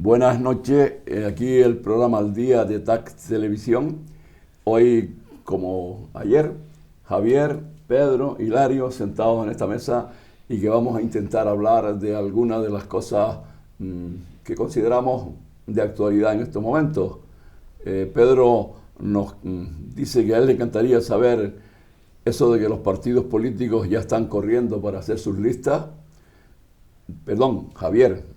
Buenas noches, aquí el programa Al Día de TAC Televisión. Hoy, como ayer, Javier, Pedro, Hilario sentados en esta mesa y que vamos a intentar hablar de algunas de las cosas que consideramos de actualidad en estos momentos. Pedro nos dice que a él le encantaría saber eso de que los partidos políticos ya están corriendo para hacer sus listas. Perdón, Javier.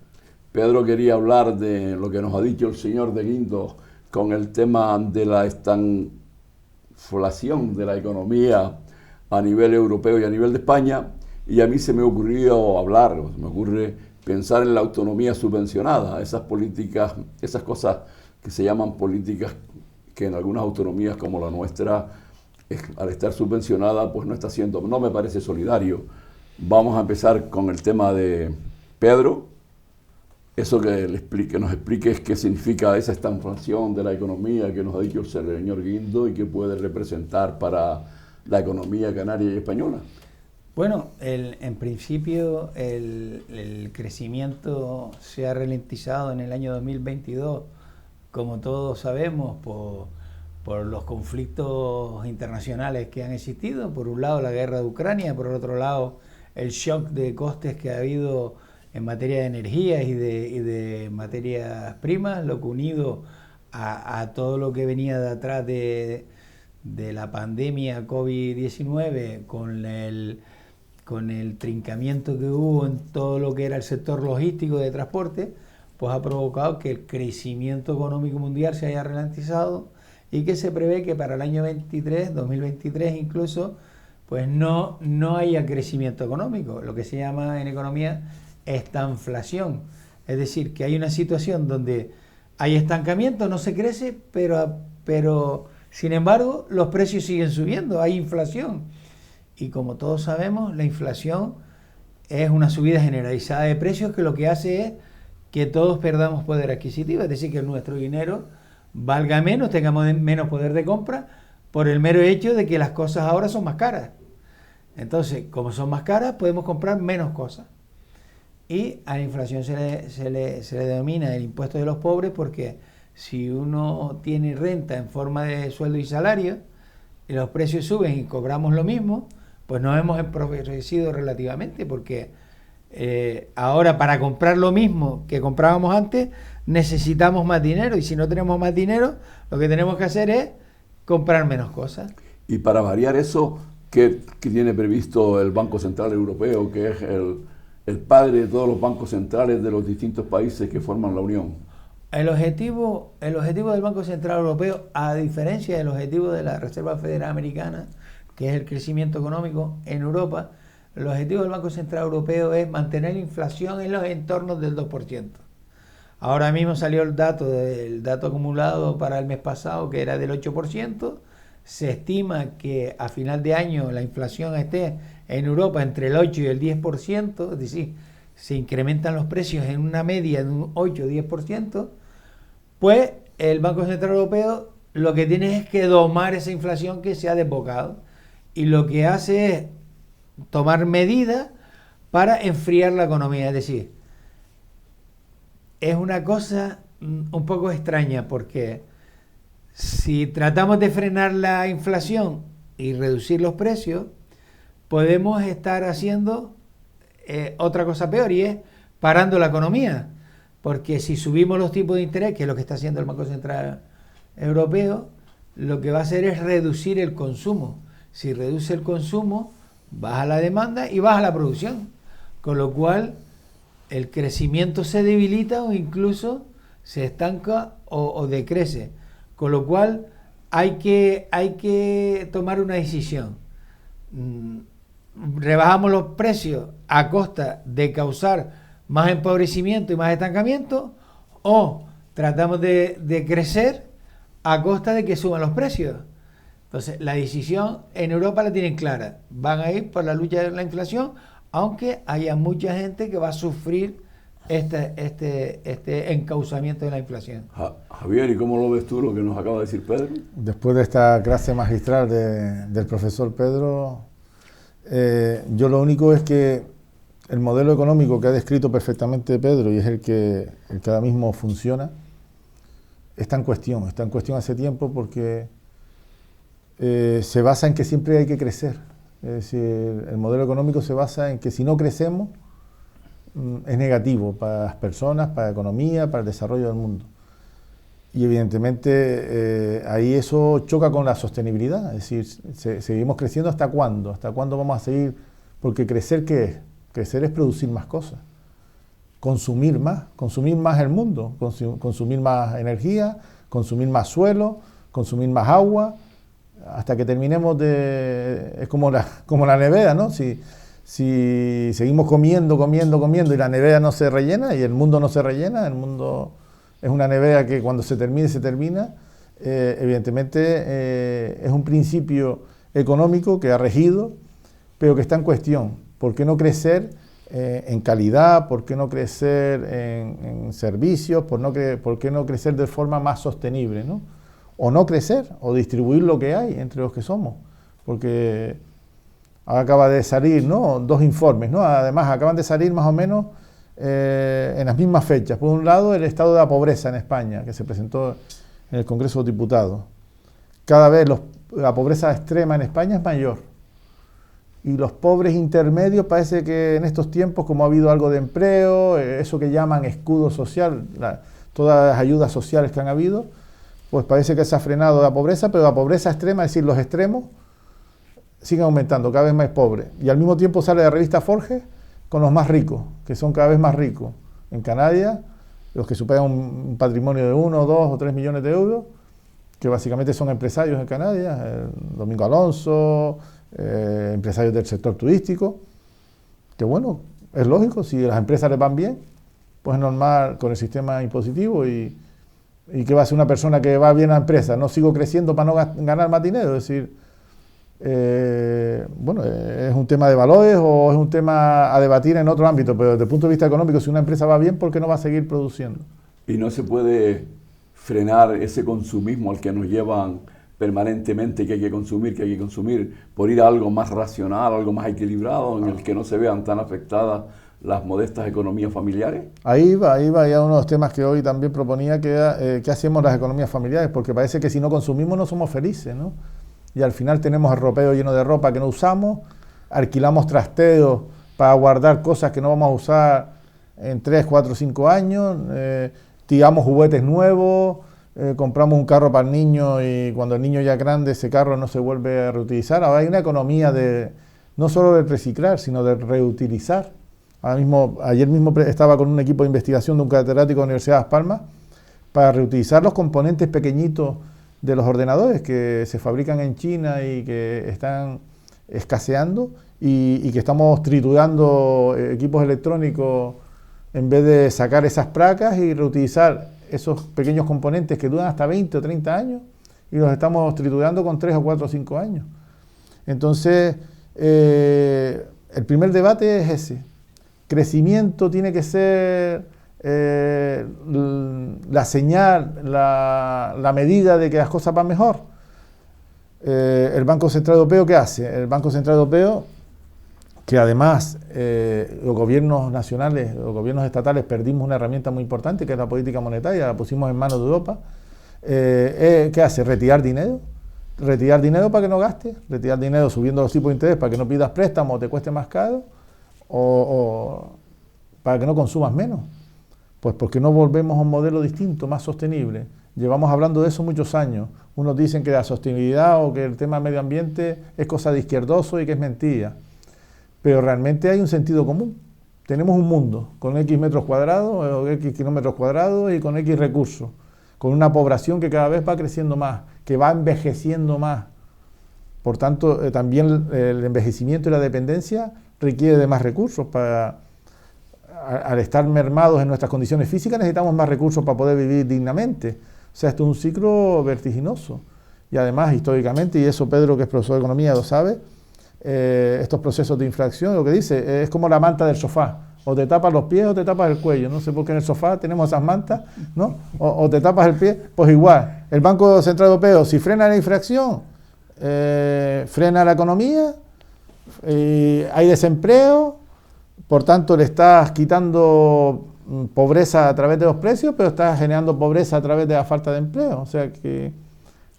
Pedro quería hablar de lo que nos ha dicho el señor de Guindos con el tema de la estanflación de la economía a nivel europeo y a nivel de España, y a mí se me ocurrió hablar, me ocurre pensar en la autonomía subvencionada, esas políticas, esas cosas que se llaman políticas que en algunas autonomías como la nuestra, al estar subvencionada, pues no está siendo, no me parece solidario. Vamos a empezar con el tema de Pedro. Eso que nos explique es qué significa esa estanflación de la economía que nos ha dicho el señor Guindo y qué puede representar para la economía canaria y española. Bueno, en principio el crecimiento se ha ralentizado en el año 2022, como todos sabemos, por los conflictos internacionales que han existido. Por un lado la guerra de Ucrania, por otro lado el shock de costes que ha habido en materia de energía y de materias primas, lo que unido a todo lo que venía de atrás de la pandemia COVID-19 con el trincamiento que hubo en todo lo que era el sector logístico de transporte, pues ha provocado que el crecimiento económico mundial se haya ralentizado y que se prevé que para el año 2023 incluso, pues no haya crecimiento económico, lo que se llama en economía estanflación, es decir, que hay una situación donde hay estancamiento, no se crece, pero sin embargo los precios siguen subiendo, hay inflación, y como todos sabemos, la inflación es una subida generalizada de precios que lo que hace es que todos perdamos poder adquisitivo, es decir, que nuestro dinero valga menos, tengamos menos poder de compra por el mero hecho de que las cosas ahora son más caras. Entonces, como son más caras, podemos comprar menos cosas. Y a la inflación se le denomina el impuesto de los pobres, porque si uno tiene renta en forma de sueldo y salario y los precios suben y cobramos lo mismo, pues nos hemos empobrecido relativamente, porque ahora para comprar lo mismo que comprábamos antes necesitamos más dinero, y si no tenemos más dinero lo que tenemos que hacer es comprar menos cosas. Y para variar eso, ¿qué tiene previsto el Banco Central Europeo, que es el padre de todos los bancos centrales de los distintos países que forman la Unión? El objetivo del Banco Central Europeo, a diferencia del objetivo de la Reserva Federal Americana, que es el crecimiento económico en Europa, el objetivo del Banco Central Europeo es mantener la inflación en los entornos del 2%. Ahora mismo salió el dato acumulado para el mes pasado, que era del 8%. Se estima que a final de año la inflación esté en Europa entre el 8 y el 10%, es decir, se incrementan los precios en una media de un 8 o 10%, pues el Banco Central Europeo lo que tiene es que domar esa inflación que se ha desbocado, y lo que hace es tomar medidas para enfriar la economía. Es decir, es una cosa un poco extraña, porque si tratamos de frenar la inflación y reducir los precios, podemos estar haciendo otra cosa peor, y es parando la economía, porque si subimos los tipos de interés, que es lo que está haciendo el Banco Central Europeo, lo que va a hacer es reducir el consumo. Si reduce el consumo, baja la demanda y baja la producción, con lo cual el crecimiento se debilita o incluso se estanca o decrece, con lo cual hay que tomar una decisión. Rebajamos los precios a costa de causar más empobrecimiento y más estancamiento, o tratamos de crecer a costa de que suban los precios. Entonces, la decisión en Europa la tienen clara, van a ir por la lucha de la inflación, aunque haya mucha gente que va a sufrir este encauzamiento de la inflación. Javier, ¿y cómo lo ves tú lo que nos acaba de decir Pedro? Después de esta clase magistral del profesor Pedro, yo lo único es que el modelo económico que ha descrito perfectamente Pedro y es el que ahora mismo funciona, está en cuestión hace tiempo porque se basa en que siempre hay que crecer. Es decir, el modelo económico se basa en que si no crecemos es negativo para las personas, para la economía, para el desarrollo del mundo. Y evidentemente ahí eso choca con la sostenibilidad, es decir, seguimos creciendo ¿hasta cuándo? ¿Hasta cuándo vamos a seguir? Porque crecer, ¿qué es? Crecer es producir más cosas, consumir más el mundo, consumir más energía, consumir más suelo, consumir más agua, hasta que terminemos es como la nevera, ¿no? Si seguimos comiendo y la nevera no se rellena y el mundo no se rellena, el mundo es una nevera que cuando se termina, evidentemente es un principio económico que ha regido, pero que está en cuestión. ¿Por qué no crecer en calidad? ¿Por qué no crecer en servicios? ¿Por qué no crecer de forma más sostenible, ¿no? O no crecer, o distribuir lo que hay entre los que somos. Porque acaba de salir, ¿no?, 2 informes, ¿no? Además, acaban de salir más o menos en las mismas fechas. Por un lado, el estado de la pobreza en España, que se presentó en el Congreso de Diputados. Cada vez la pobreza extrema en España es mayor. Y los pobres intermedios parece que en estos tiempos, como ha habido algo de empleo, eso que llaman escudo social, todas las ayudas sociales que han habido, pues parece que se ha frenado la pobreza, pero la pobreza extrema, es decir, los extremos, siguen aumentando, cada vez más pobres. Y al mismo tiempo sale la revista Forge con los más ricos, que son cada vez más ricos. En Canarias, los que superan un patrimonio de 1, 2 o 3 millones de euros, que básicamente son empresarios en Canarias, Domingo Alonso, empresarios del sector turístico, que bueno, es lógico, si las empresas les van bien, pues es normal con el sistema impositivo y que va a ser una persona que va bien a la empresa, no sigo creciendo para no ganar más dinero, es decir, bueno, es un tema de valores o es un tema a debatir en otro ámbito, pero desde el punto de vista económico, si una empresa va bien, ¿por qué no va a seguir produciendo? Y no se puede frenar ese consumismo al que nos llevan permanentemente, que hay que consumir, por ir a algo más racional, algo más equilibrado, en el que no se vean tan afectadas las modestas economías familiares. Ahí va, y uno de los temas que hoy también proponía, que era qué hacemos las economías familiares, porque parece que si no consumimos no somos felices, ¿no? Y al final tenemos el ropero lleno de ropa que no usamos, alquilamos trasteos para guardar cosas que no vamos a usar en 3, 4, 5 años, tiramos juguetes nuevos, compramos un carro para el niño y cuando el niño ya es grande ese carro no se vuelve a reutilizar. Ahora hay una economía no solo del reciclar, sino de reutilizar. Ayer mismo estaba con un equipo de investigación de un catedrático de la Universidad de Las Palmas para reutilizar los componentes pequeñitos de los ordenadores que se fabrican en China y que están escaseando y que estamos triturando equipos electrónicos en vez de sacar esas placas y reutilizar esos pequeños componentes que duran hasta 20 o 30 años y los estamos triturando con 3 o 4 o 5 años. Entonces, el primer debate es ese. Crecimiento tiene que ser la señal, la medida de que las cosas van mejor. El Banco Central Europeo, ¿qué hace? El Banco Central Europeo, que además los gobiernos nacionales, los gobiernos estatales perdimos una herramienta muy importante, que es la política monetaria, la pusimos en manos de Europa. ¿Qué hace? Retirar dinero para que no gastes, retirar dinero subiendo los tipos de interés para que no pidas préstamos o te cueste más caro, o para que no consumas menos. Pues porque no volvemos a un modelo distinto, más sostenible. Llevamos hablando de eso muchos años. Unos dicen que la sostenibilidad o que el tema medio ambiente es cosa de izquierdoso y que es mentira. Pero realmente hay un sentido común. Tenemos un mundo con X metros cuadrados, o X kilómetros cuadrados y con X recursos, con una población que cada vez va creciendo más, que va envejeciendo más. Por tanto, también el envejecimiento y la dependencia requiere de más recursos. Al estar mermados en nuestras condiciones físicas necesitamos más recursos para poder vivir dignamente. O sea, esto es un ciclo vertiginoso. Y además, históricamente, y eso Pedro, que es profesor de economía, lo sabe, estos procesos de inflación, lo que dice, es como la manta del sofá. O te tapas los pies o te tapas el cuello. No sé por qué en el sofá tenemos esas mantas, ¿no? O te tapas el pie, pues igual. El Banco Central Europeo, si frena la inflación, frena la economía, hay desempleo, por tanto le estás quitando pobreza a través de los precios, pero estás generando pobreza a través de la falta de empleo. O sea que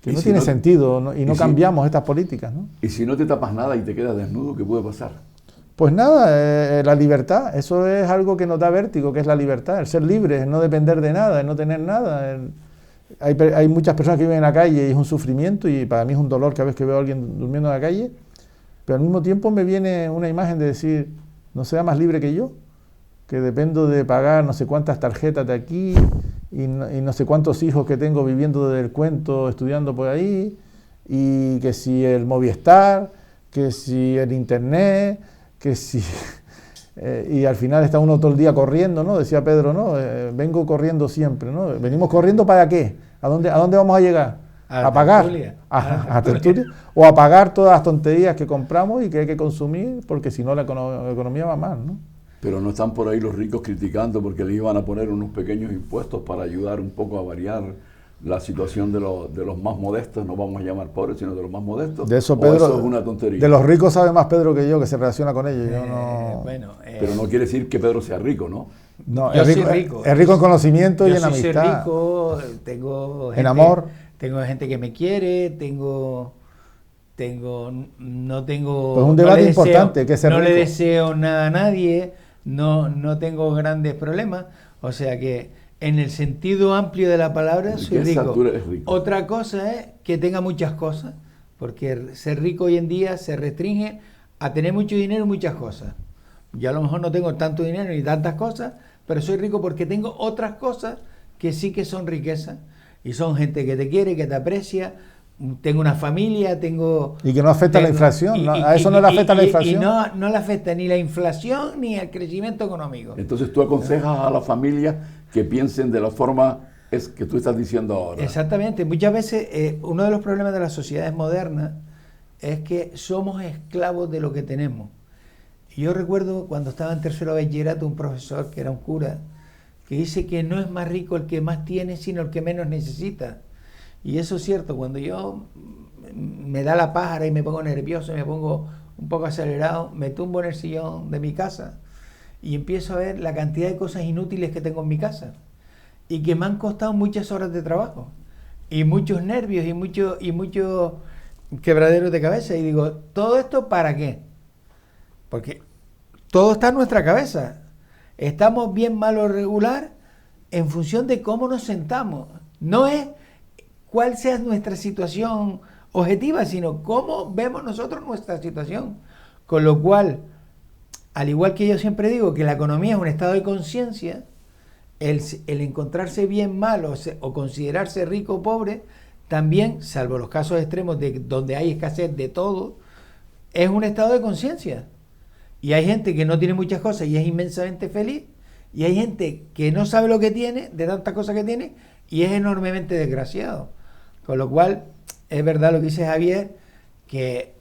no si tiene sentido, ¿no? Y no cambiamos estas políticas, ¿no? Y si no te tapas nada y te quedas desnudo, ¿qué puede pasar? Pues nada, la libertad, eso es algo que nos da vértigo, que es la libertad, el ser libre, el no depender de nada, el no tener nada. Hay muchas personas que viven en la calle y es un sufrimiento, y para mí es un dolor cada vez que veo a alguien durmiendo en la calle, pero al mismo tiempo me viene una imagen de decir, no sea más libre que yo, que dependo de pagar no sé cuántas tarjetas de aquí y no sé cuántos hijos que tengo viviendo del cuento, estudiando por ahí, y que si el Movistar, que si el Internet, que si... y al final está uno todo el día corriendo, ¿no? Decía Pedro, ¿no? Vengo corriendo siempre, ¿no? ¿Venimos corriendo para qué? ¿A dónde vamos a llegar? ¿A pagar? ¿A tertulia? ¿O a pagar todas las tonterías que compramos y que hay que consumir? Porque si no la economía va mal, ¿no? Pero no están por ahí los ricos criticando porque les iban a poner unos pequeños impuestos para ayudar un poco a variar la situación de los más modestos, no vamos a llamar pobres, sino de los más modestos. De eso, Pedro, eso es una tontería. De los ricos sabe más Pedro que yo, que se relaciona con ellos. Yo no... Pero no quiere decir que Pedro sea rico, ¿no? No, yo soy rico. Es rico en conocimiento y en amistad. Soy rico, tengo gente, en amor. Tengo gente que me quiere, no tengo... Pues un debate importante, que ser no rico. le deseo nada a nadie, no tengo grandes problemas, o sea que en el sentido amplio de la palabra soy rico. Otra cosa es que tenga muchas cosas, porque ser rico hoy en día se restringe a tener mucho dinero y muchas cosas. Yo a lo mejor no tengo tanto dinero ni tantas cosas, pero soy rico porque tengo otras cosas que sí que son riqueza, y son gente que te quiere, que te aprecia. Tengo una familia, Y que no afecta la inflación, a eso no le afecta la inflación. Y no le afecta ni la inflación ni el crecimiento económico. Entonces tú aconsejas a la familia que piensen de la forma que tú estás diciendo ahora. Exactamente. Muchas veces uno de los problemas de las sociedades modernas es que somos esclavos de lo que tenemos. Y yo recuerdo cuando estaba en tercero de bachillerato un profesor que era un cura que dice que no es más rico el que más tiene, sino el que menos necesita. Y eso es cierto, cuando yo me da la pájara y me pongo nervioso, me pongo un poco acelerado, me tumbo en el sillón de mi casa y empiezo a ver la cantidad de cosas inútiles que tengo en mi casa y que me han costado muchas horas de trabajo y muchos nervios y muchos quebraderos de cabeza. Y digo, ¿todo esto para qué? Porque todo está en nuestra cabeza. Estamos bien, mal o regular en función de cómo nos sentamos. No es cuál sea nuestra situación objetiva, sino cómo vemos nosotros nuestra situación. Con lo cual, al igual que yo siempre digo que la economía es un estado de conciencia, el encontrarse bien, mal o considerarse rico o pobre, también, salvo los casos extremos de donde hay escasez de todo, es un estado de conciencia. Y hay gente que no tiene muchas cosas y es inmensamente feliz, y hay gente que no sabe lo que tiene, de tantas cosas que tiene, y es enormemente desgraciado. Con lo cual, es verdad lo que dice Javier, que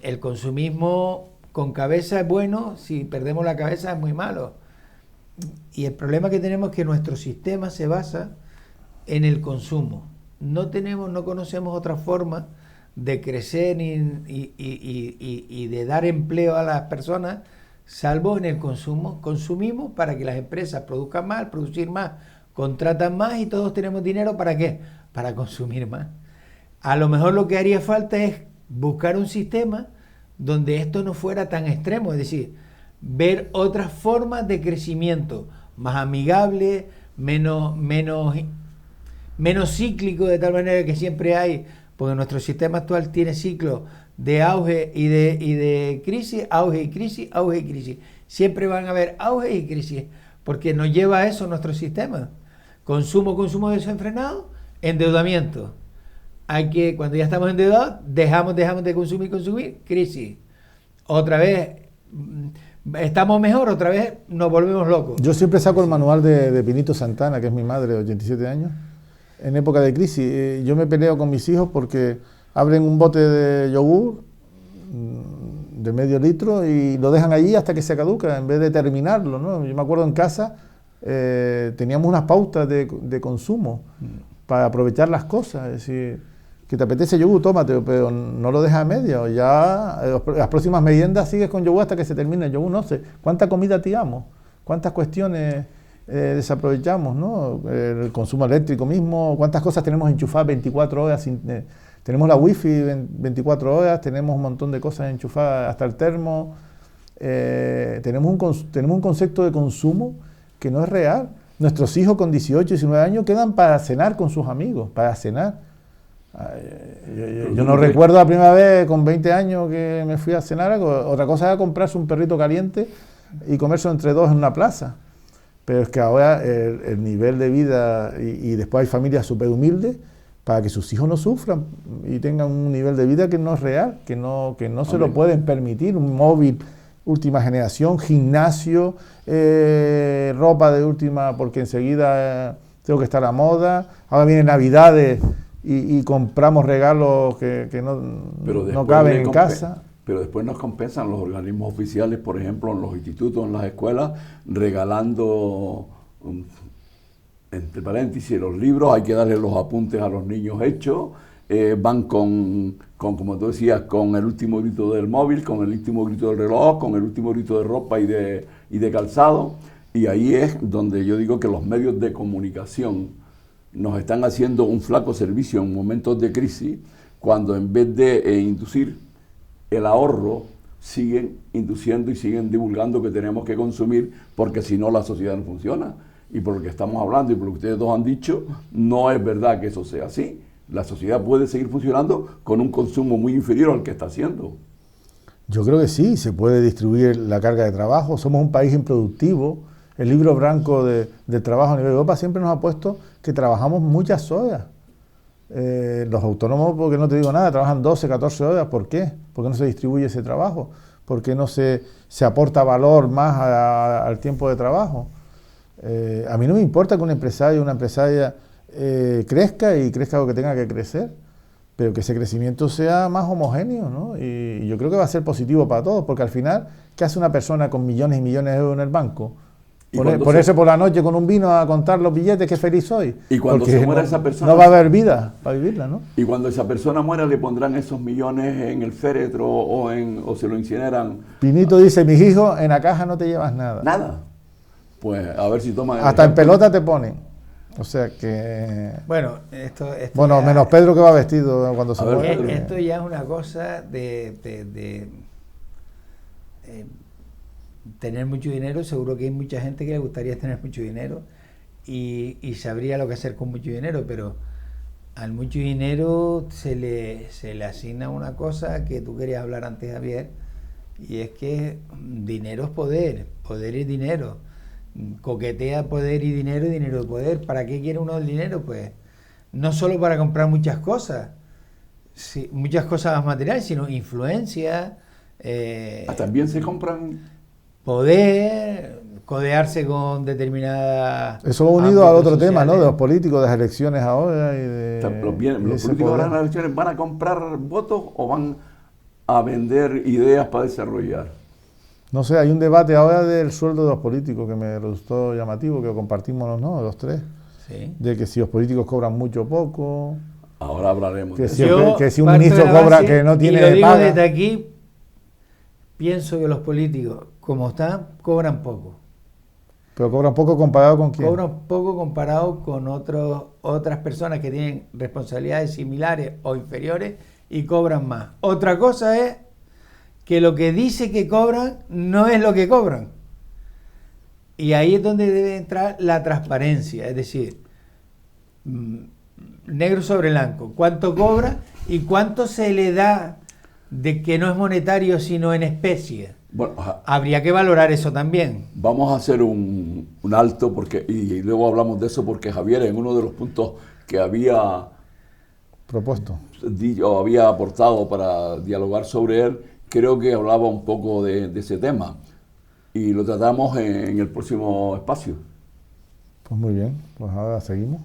el consumismo con cabeza es bueno, si perdemos la cabeza es muy malo. Y el problema que tenemos es que nuestro sistema se basa en el consumo. No conocemos otra forma de crecer y de dar empleo a las personas, salvo en el consumo. Consumimos para que las empresas produzcan más, producir más, contratan más y todos tenemos dinero. ¿Para qué? Para consumir más. A lo mejor lo que haría falta es buscar un sistema donde esto no fuera tan extremo, es decir, ver otras formas de crecimiento más amigables, menos cíclico, de tal manera que siempre hay, porque nuestro sistema actual tiene ciclos de auge y de crisis, auge y crisis, auge y crisis. Siempre van a haber auge y crisis, porque nos lleva a eso nuestro sistema. Consumo desenfrenado, endeudamiento. Cuando ya estamos endeudados, dejamos de consumir, crisis. Otra vez, estamos mejor, otra vez nos volvemos locos. Yo siempre saco el manual de Pinito Santana, que es mi madre de 87 años, en época de crisis. Yo me peleo con mis hijos porque abren un bote de yogur de medio litro y lo dejan allí hasta que se caduca, en vez de terminarlo, ¿no? Yo me acuerdo en casa, teníamos unas pautas de consumo para aprovechar las cosas, es decir, que te apetece yogur, tómate, pero no lo dejes a media. Ya las próximas meriendas sigues con yogur hasta que se termine el yogur. No sé, ¿cuánta comida tiramos? ¿Cuántas cuestiones desaprovechamos, ¿no? El consumo eléctrico mismo, ¿cuántas cosas tenemos enchufadas 24 horas? Tenemos la wifi 24 horas, tenemos un montón de cosas enchufadas hasta el termo. Tenemos un concepto de consumo que no es real. Nuestros hijos con 18, 19 años quedan para cenar con sus amigos, para cenar. Yo no recuerdo la primera vez con 20 años que me fui a cenar algo. Otra cosa era comprarse un perrito caliente y comerse entre dos en una plaza. Pero es que ahora el nivel de vida, y después hay familias súper humildes, para que sus hijos no sufran y tengan un nivel de vida que no es real, que no se lo pueden permitir. Un móvil última generación, gimnasio, ropa de última, porque enseguida tengo que estar a moda. Ahora vienen Navidades y compramos regalos que no caben en casa. Pero después nos compensan los organismos oficiales, por ejemplo, en los institutos, en las escuelas, regalando, entre paréntesis, los libros. Hay que darle los apuntes a los niños hechos. Van con, como tú decías, con el último grito del móvil, con el último grito del reloj, con el último grito de ropa y de calzado. Y ahí es donde yo digo que los medios de comunicación nos están haciendo un flaco servicio en momentos de crisis, cuando en vez de inducir el ahorro, siguen induciendo y siguen divulgando que tenemos que consumir, porque si no la sociedad no funciona. Y por lo que estamos hablando y por lo que ustedes dos han dicho, no es verdad que eso sea así. La sociedad puede seguir funcionando con un consumo muy inferior al que está haciendo. Yo creo que sí, se puede distribuir la carga de trabajo. Somos un país improductivo. El libro blanco de trabajo a nivel de Europa siempre nos ha puesto que trabajamos muchas horas. Los autónomos, porque no te digo nada, trabajan 12, 14 horas. ¿Por qué? ¿Por qué no se distribuye ese trabajo? ¿Por qué no se aporta valor más al tiempo de trabajo? A mí no me importa que un empresario o una empresaria crezca y crezca lo que tenga que crecer, pero que ese crecimiento sea más homogéneo, ¿no? Y yo creo que va a ser positivo para todos, porque al final, ¿qué hace una persona con millones y millones de euros en el banco? Ponerse por la noche con un vino a contar los billetes, qué feliz soy. Y cuando se muera esa persona, no va a haber vida para vivirla, ¿no? Y cuando esa persona muera, le pondrán esos millones en el féretro o se lo incineran. Pinito dice, mis hijos, en la caja no te llevas nada. Nada. Pues a ver si toman... Hasta en pelota te ponen. O sea que... Bueno, esto bueno, ya, menos Pedro que va vestido cuando se muere. Esto ya es una cosa de tener mucho dinero. Seguro que hay mucha gente que le gustaría tener mucho dinero y sabría lo que hacer con mucho dinero, pero al mucho dinero se le asigna una cosa que tú querías hablar antes, Javier, y es que dinero es poder, poder es dinero. Coquetea poder y dinero de poder. ¿Para qué quiere uno el dinero? Pues no solo para comprar muchas cosas, muchas cosas materiales, sino influencia. También se compran poder, codearse con determinadas... Eso va unido al otro tema, ¿no? De los políticos, de las elecciones ahora y de... Los políticos ahora en las elecciones van a comprar votos o van a vender ideas para desarrollar. No sé, hay un debate ahora del sueldo de los políticos que me resultó llamativo, que compartimos los tres. Sí. De que si los políticos cobran mucho o poco. Ahora hablaremos que de eso. Que si un ministro cobra que no tiene y lo digo paga. desde aquí, pienso que los políticos, como están, cobran poco. Pero cobran poco comparado con quién. Cobran poco comparado con otras personas que tienen responsabilidades similares o inferiores y cobran más. Otra cosa es que lo que dice que cobran no es lo que cobran. Y ahí es donde debe entrar la transparencia, es decir, negro sobre blanco, cuánto cobra y cuánto se le da de que no es monetario sino en especie. Bueno, habría que valorar eso también. Vamos a hacer un alto y luego hablamos de eso, porque Javier, en uno de los puntos que había propuesto, había aportado para dialogar sobre él, creo que hablaba un poco de ese tema y lo tratamos en el próximo espacio. Pues muy bien, pues ahora seguimos.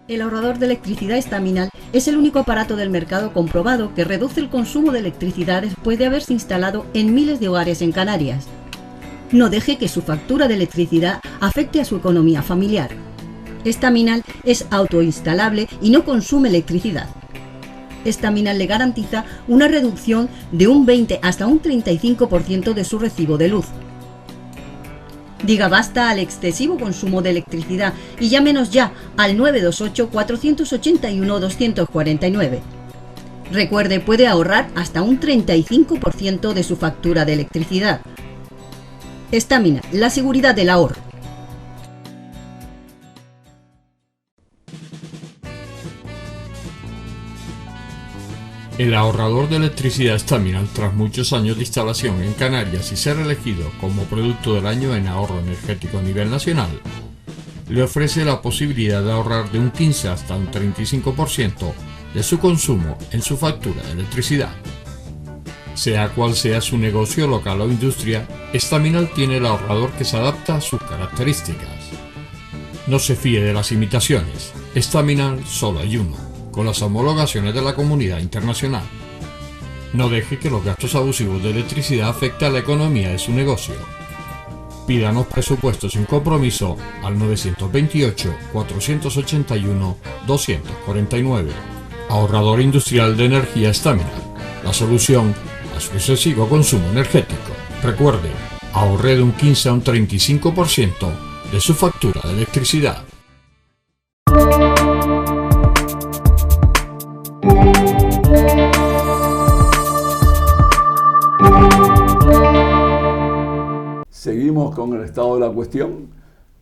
El ahorrador de electricidad Estaminal es el único aparato del mercado comprobado que reduce el consumo de electricidad después de haberse instalado en miles de hogares en Canarias. No deje que su factura de electricidad afecte a su economía familiar. Estaminal es autoinstalable y no consume electricidad. Estaminal le garantiza una reducción de un 20 hasta un 35% de su recibo de luz. Diga basta al excesivo consumo de electricidad y llámenos ya al 928-481-249. Recuerde, puede ahorrar hasta un 35% de su factura de electricidad. Estaminal, la seguridad del ahorro. El ahorrador de electricidad Estaminal, tras muchos años de instalación en Canarias y ser elegido como producto del año en ahorro energético a nivel nacional, le ofrece la posibilidad de ahorrar de un 15 hasta un 35% de su consumo en su factura de electricidad. Sea cual sea su negocio local o industria, Estaminal tiene el ahorrador que se adapta a sus características. No se fíe de las imitaciones, Estaminal solo hay uno, con las homologaciones de la comunidad internacional. No deje que los gastos abusivos de electricidad afecten a la economía de su negocio. Pídanos presupuestos sin compromiso al 928-481-249. Ahorrador industrial de energía Estaminal, la solución a su excesivo consumo energético. Recuerde, ahorre de un 15 a un 35% de su factura de electricidad. Seguimos con el estado de la cuestión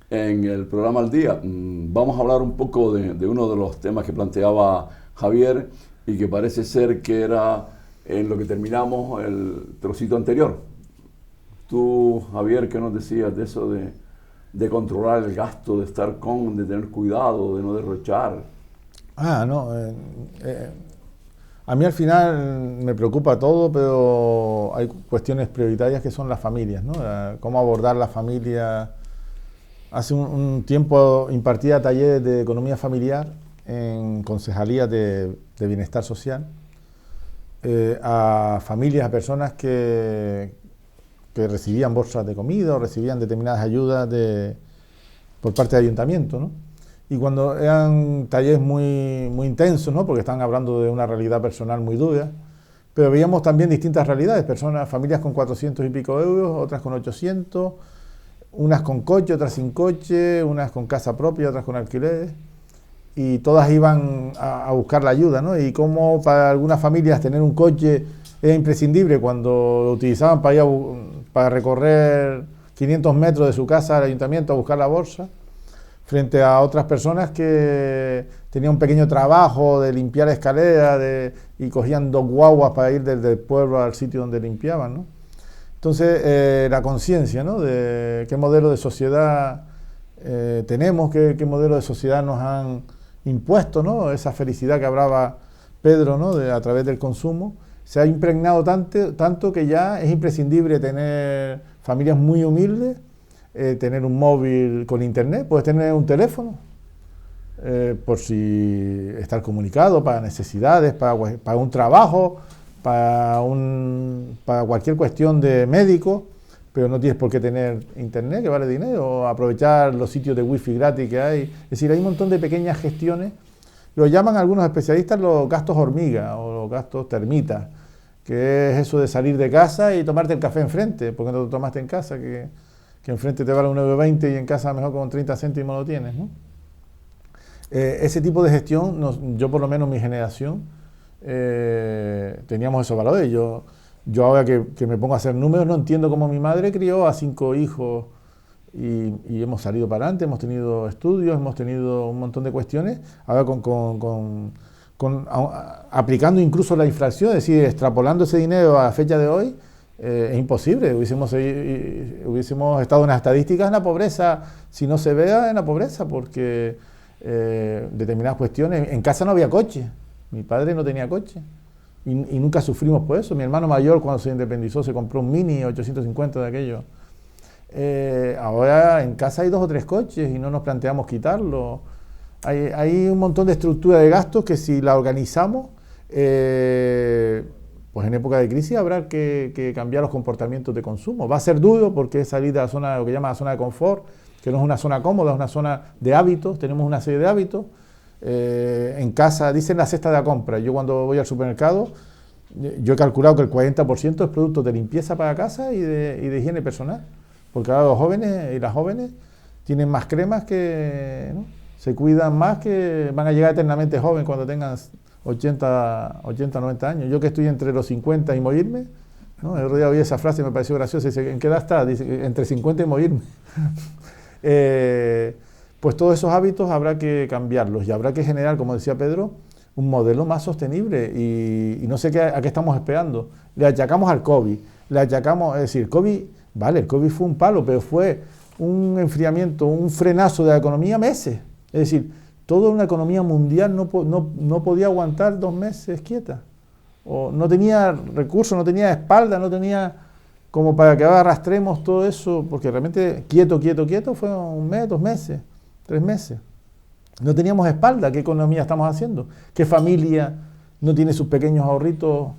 en el programa Al Día. Vamos a hablar un poco de uno de los temas que planteaba Javier y que parece ser que era en lo que terminamos el trocito anterior. Tú, Javier, ¿qué nos decías de eso de controlar el gasto, de estar de tener cuidado, de no derrochar? No, a mí al final me preocupa todo, pero hay cuestiones prioritarias que son las familias, ¿no? Cómo abordar la familia. Hace un tiempo impartía talleres de economía familiar en concejalías de bienestar social a familias, a personas que recibían bolsas de comida o recibían determinadas ayudas por parte del ayuntamiento, ¿no? Y cuando eran talleres muy, muy intensos, ¿no? Porque estaban hablando de una realidad personal muy dura, pero veíamos también distintas realidades, familias con 400 y pico euros, otras con 800, unas con coche, otras sin coche, unas con casa propia, otras con alquileres, y todas iban a buscar la ayuda, ¿no? Y cómo para algunas familias tener un coche era imprescindible cuando lo utilizaban para recorrer 500 metros de su casa al ayuntamiento a buscar la bolsa, frente a otras personas que tenían un pequeño trabajo de limpiar escaleras y cogían 2 guaguas para ir desde el pueblo al sitio donde limpiaban, ¿no? Entonces, la conciencia, ¿no? De qué modelo de sociedad tenemos, qué modelo de sociedad nos han impuesto, ¿no? Esa felicidad que hablaba Pedro, ¿no? A través del consumo, se ha impregnado tanto que ya es imprescindible tener familias muy humildes, tener un móvil con internet, puedes tener un teléfono, por si estar comunicado para necesidades, para un trabajo, para cualquier cuestión de médico, pero no tienes por qué tener internet, que vale dinero, o aprovechar los sitios de wifi gratis que hay. Es decir, hay un montón de pequeñas gestiones, lo llaman algunos especialistas los gastos hormiga o los gastos termitas, que es eso de salir de casa y tomarte el café enfrente, porque no lo tomaste en casa, que enfrente te vale 1,20 € y en casa mejor con 30 céntimos lo tienes, ¿no? Ese tipo de gestión, yo por lo menos mi generación, teníamos esos valores. Yo ahora que me pongo a hacer números, no entiendo cómo mi madre crió a 5 hijos y hemos salido para adelante, hemos tenido estudios, hemos tenido un montón de cuestiones, ahora aplicando incluso la inflación, es decir, extrapolando ese dinero a la fecha de hoy, es imposible. Hubiésemos estado en las estadísticas en la pobreza, si no se vea en la pobreza, porque determinadas cuestiones, en casa no había coche, mi padre no tenía coche y nunca sufrimos por eso. Mi hermano mayor cuando se independizó se compró un Mini 850 de aquello. Ahora en casa hay 2 o 3 coches y no nos planteamos quitarlo. Hay un montón de estructura de gastos que si la organizamos, pues en época de crisis habrá que cambiar los comportamientos de consumo. Va a ser duro porque es salir de la zona, lo que llama la zona de confort, que no es una zona cómoda, es una zona de hábitos, tenemos una serie de hábitos. En casa, dicen la cesta de la compra, yo cuando voy al supermercado, yo he calculado que el 40% es productos de limpieza para casa y de higiene personal, porque ahora los jóvenes y las jóvenes tienen más cremas que, ¿no? Se cuidan más, que van a llegar eternamente jóvenes cuando tengan 80, 90 años. Yo que estoy entre los 50 y morirme, ¿no? El otro día oí esa frase y me pareció graciosa, dice, ¿en qué edad está? Dice, entre 50 y morirme. Pues todos esos hábitos habrá que cambiarlos y habrá que generar, como decía Pedro, un modelo más sostenible y no sé a qué estamos esperando. Le achacamos al COVID, es decir, el COVID fue un palo, pero fue un enfriamiento, un frenazo de la economía meses. Es decir, toda una economía mundial no podía aguantar 2 meses quieta. O no tenía recursos, no tenía espalda, no tenía como para que ahora arrastremos todo eso, porque realmente quieto fue 1 mes, 2 meses, 3 meses. No teníamos espalda. ¿Qué economía estamos haciendo? ¿Qué familia no tiene sus pequeños ahorritos?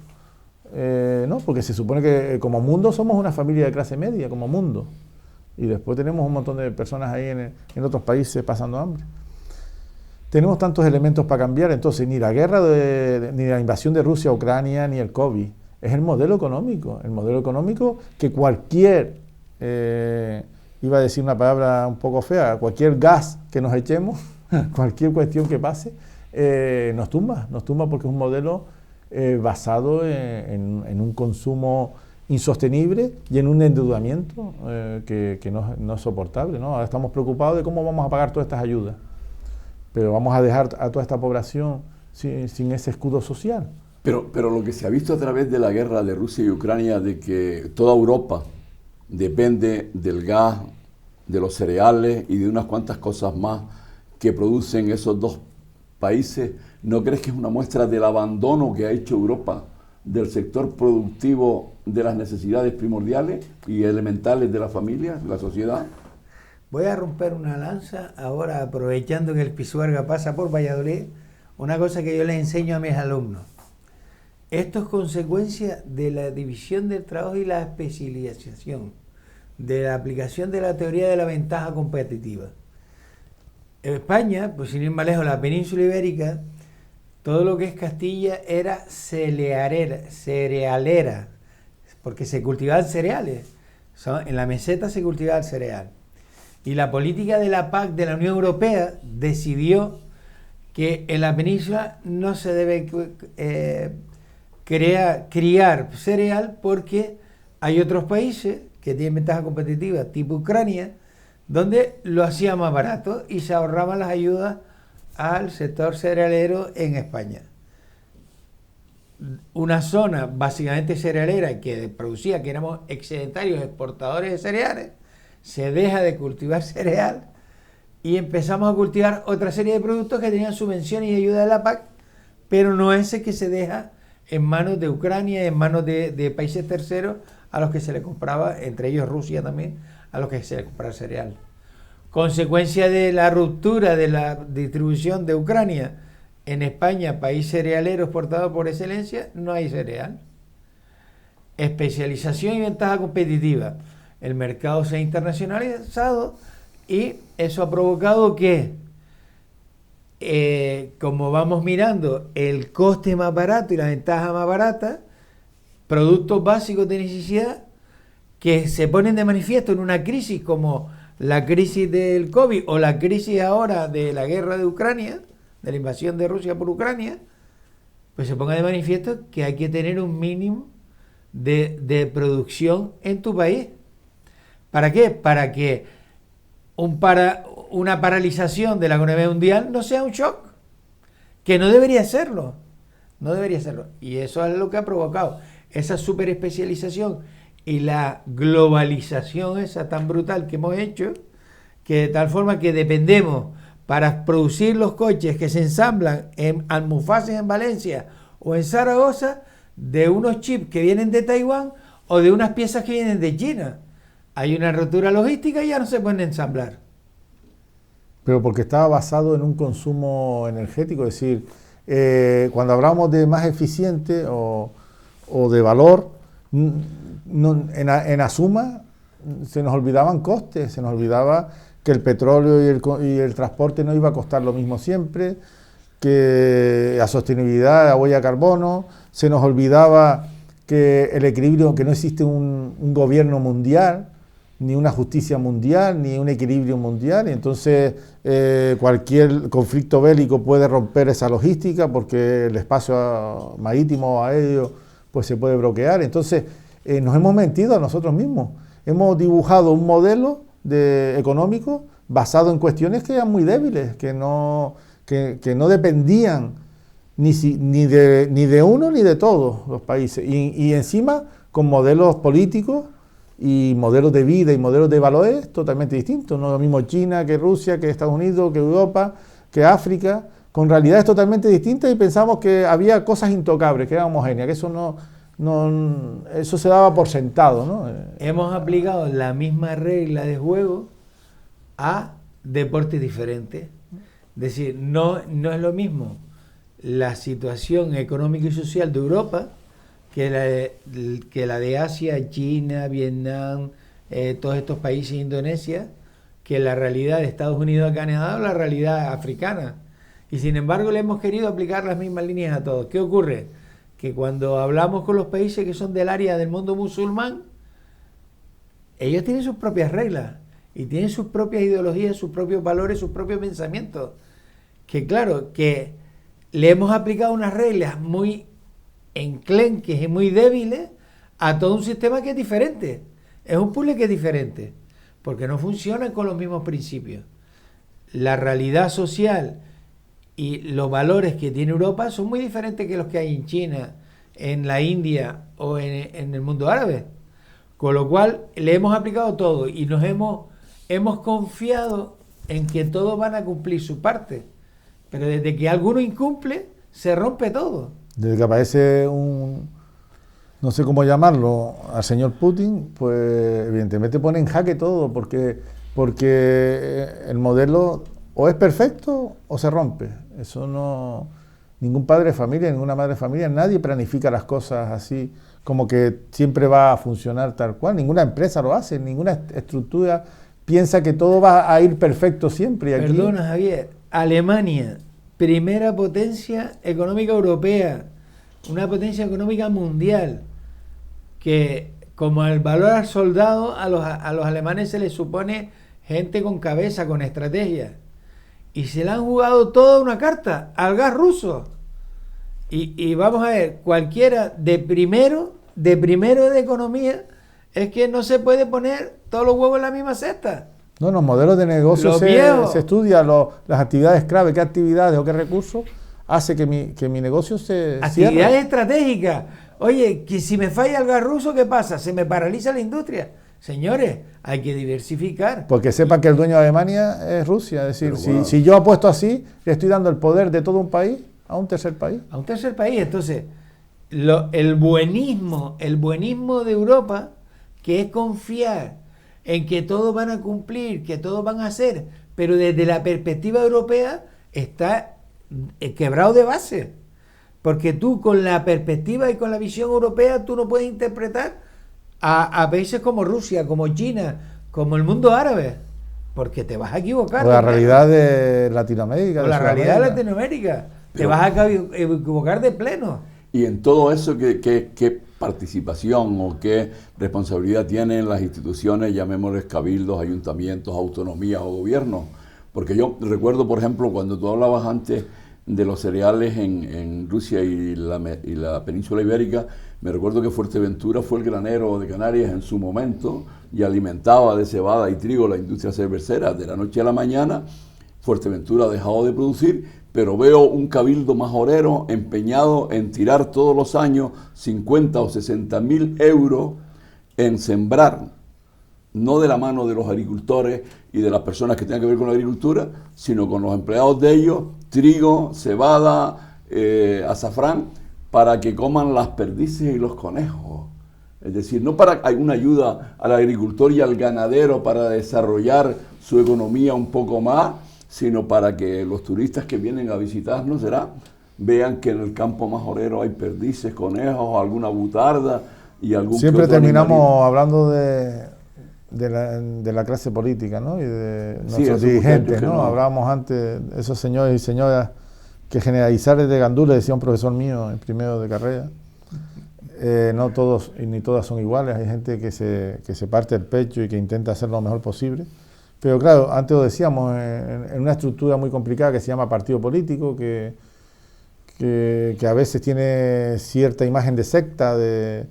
¿No? Porque se supone que como mundo somos una familia de clase media, como mundo. Y después tenemos un montón de personas ahí en otros países pasando hambre. Tenemos tantos elementos para cambiar, entonces ni la guerra, ni la invasión de Rusia a Ucrania, ni el COVID. Es el modelo económico que cualquier, iba a decir una palabra un poco fea, cualquier gas que nos echemos, cualquier cuestión que pase, nos tumba porque es un modelo basado en un consumo insostenible y en un endeudamiento que no es soportable, ¿no? Ahora estamos preocupados de cómo vamos a pagar todas estas ayudas, pero vamos a dejar a toda esta población sin ese escudo social. Pero lo que se ha visto a través de la guerra de Rusia y Ucrania, de que toda Europa depende del gas, de los cereales y de unas cuantas cosas más que producen esos 2 países, ¿no crees que es una muestra del abandono que ha hecho Europa del sector productivo de las necesidades primordiales y elementales de la familia, de la sociedad? Voy a romper una lanza ahora, aprovechando que el Pisuerga pasa por Valladolid, una cosa que yo les enseño a mis alumnos. Esto es consecuencia de la división del trabajo y la especialización, de la aplicación de la teoría de la ventaja competitiva. En España, pues sin ir más lejos, la península ibérica, todo lo que es Castilla era cerealera, porque se cultivaban cereales. En la meseta se cultivaba el cereal. Y la política de la PAC de la Unión Europea decidió que en la península no se debe criar cereal porque hay otros países que tienen ventaja competitiva, tipo Ucrania, donde lo hacía más barato y se ahorraban las ayudas al sector cerealero en España. Una zona básicamente cerealera que producía, que éramos excedentarios exportadores de cereales, se deja de cultivar cereal y empezamos a cultivar otra serie de productos que tenían subvenciones y ayuda de la PAC, pero no ese que se deja en manos de Ucrania, en manos de países terceros a los que se le compraba, entre ellos Rusia también, a los que se le compraba cereal. Consecuencia de la ruptura de la distribución de Ucrania en España, país cerealero exportador por excelencia, no hay cereal. Especialización y ventaja competitiva. El mercado se ha internacionalizado y eso ha provocado que, como vamos mirando el coste más barato y la ventaja más barata, productos básicos de necesidad que se ponen de manifiesto en una crisis como la crisis del COVID o la crisis ahora de la guerra de Ucrania, de la invasión de Rusia por Ucrania, pues se ponga de manifiesto que hay que tener un mínimo de producción en tu país. ¿Para qué? Para que una paralización de la economía mundial no sea un shock, que no debería serlo. Y eso es lo que ha provocado esa superespecialización y la globalización esa tan brutal que hemos hecho, que de tal forma que dependemos para producir los coches que se ensamblan en Almufaces en Valencia o en Zaragoza de unos chips que vienen de Taiwán o de unas piezas que vienen de China. Hay una rotura logística y ya no se pueden ensamblar. pero porque estaba basado en un consumo energético, es decir, cuando hablamos de más eficiente o de valor, en la suma se nos olvidaban costes, se nos olvidaba que el petróleo y el transporte no iba a costar lo mismo siempre, que la sostenibilidad, la huella de carbono, se nos olvidaba que el equilibrio, que no existe un gobierno mundial, ni una justicia mundial, ni un equilibrio mundial, y entonces cualquier conflicto bélico puede romper esa logística porque el espacio marítimo aéreo pues se puede bloquear. Entonces nos hemos mentido a nosotros mismos, hemos dibujado un modelo económico basado en cuestiones que eran muy débiles, que no dependían ni de uno ni de todos los países, y encima con modelos políticos y modelos de vida y modelos de valores totalmente distintos. No es lo mismo China que Rusia, que Estados Unidos, que Europa, que África, con realidades totalmente distintas, y pensamos que había cosas intocables, que eran homogéneas, que eso se daba por sentado, ¿no? Hemos aplicado la misma regla de juego a deportes diferentes. Es decir, no es lo mismo la situación económica y social de Europa que la de Asia, China, Vietnam, todos estos países, Indonesia, que la realidad de Estados Unidos, Canadá, o la realidad africana. Y sin embargo le hemos querido aplicar las mismas líneas a todos. ¿Qué ocurre? Que cuando hablamos con los países que son del área del mundo musulmán, ellos tienen sus propias reglas y tienen sus propias ideologías, sus propios valores, sus propios pensamientos. Que claro, que le hemos aplicado unas reglas muy enclenques y muy débiles a todo un sistema que es diferente. Es un puzzle que es diferente, porque no funcionan con los mismos principios. La realidad social y los valores que tiene Europa son muy diferentes que los que hay en China, en la India o en el mundo árabe. Con lo cual le hemos aplicado todo y nos hemos confiado en que todos van a cumplir su parte. Pero desde que alguno incumple, se rompe todo. Desde que aparece no sé cómo llamarlo, al señor Putin, pues evidentemente pone en jaque todo, porque el modelo o es perfecto o se rompe. Eso no... Ningún padre de familia, ninguna madre de familia, nadie planifica las cosas así, como que siempre va a funcionar tal cual. Ninguna empresa lo hace, ninguna estructura piensa que todo va a ir perfecto siempre. Y aquí... Perdona, Javier, Alemania, primera potencia económica europea, una potencia económica mundial, que como el valor al soldado, a los alemanes se les supone gente con cabeza, con estrategia. Y se le han jugado toda una carta al gas ruso. Y vamos a ver, cualquiera de primero de economía, es que no se puede poner todos los huevos en la misma cesta. No, los modelos de negocio se estudia, las actividades clave, qué actividades o qué recursos hace que mi negocio se actividades cierre. Estratégicas. Oye, que si me falla el gas ruso, ¿qué pasa? Se me paraliza la industria. Señores, hay que diversificar. Porque sepan que el dueño de Alemania es Rusia. Es decir, bueno, si yo apuesto así, le estoy dando el poder de todo un país a un tercer país. A un tercer país. Entonces, el buenismo de Europa, que es confiar en que todos van a cumplir, que todos van a hacer, pero desde la perspectiva europea está quebrado de base. Porque tú con la perspectiva y con la visión europea, tú no puedes interpretar a países como Rusia, como China, como el mundo árabe, porque te vas a equivocar. O la realidad de Latinoamérica. O la realidad de Latinoamérica. Te vas a equivocar de pleno. Y en todo eso, ¿qué participación o qué responsabilidad tienen las instituciones, llamémosles cabildos, ayuntamientos, autonomías o gobiernos? Porque yo recuerdo, por ejemplo, cuando tú hablabas antes de los cereales en Rusia y la península ibérica, me recuerdo que Fuerteventura fue el granero de Canarias en su momento y alimentaba de cebada y trigo la industria cervecera. De la noche a la mañana, Fuerteventura ha dejado de producir, pero veo un cabildo majorero empeñado en tirar todos los años 50 o 60 mil euros en sembrar, no de la mano de los agricultores y de las personas que tengan que ver con la agricultura, sino con los empleados de ellos, trigo, cebada, azafrán, para que coman las perdices y los conejos. Es decir, no para alguna ayuda al agricultor y al ganadero para desarrollar su economía un poco más, sino para que los turistas que vienen a visitarnos vean que en el campo majorero hay perdices, conejos, alguna butarda y algún Siempre otro terminamos animalito. hablando de la clase política, ¿no? Y de nuestros esos dirigentes, muchachos ¿no? Hablábamos antes de esos señores y señoras que generalizar es de gandula, decía un profesor mío en primero de carrera. No todos y ni todas son iguales, hay gente que se parte el pecho y que intenta hacer lo mejor posible. Pero claro, antes lo decíamos, en una estructura muy complicada que se llama partido político, que a veces tiene cierta imagen de secta, de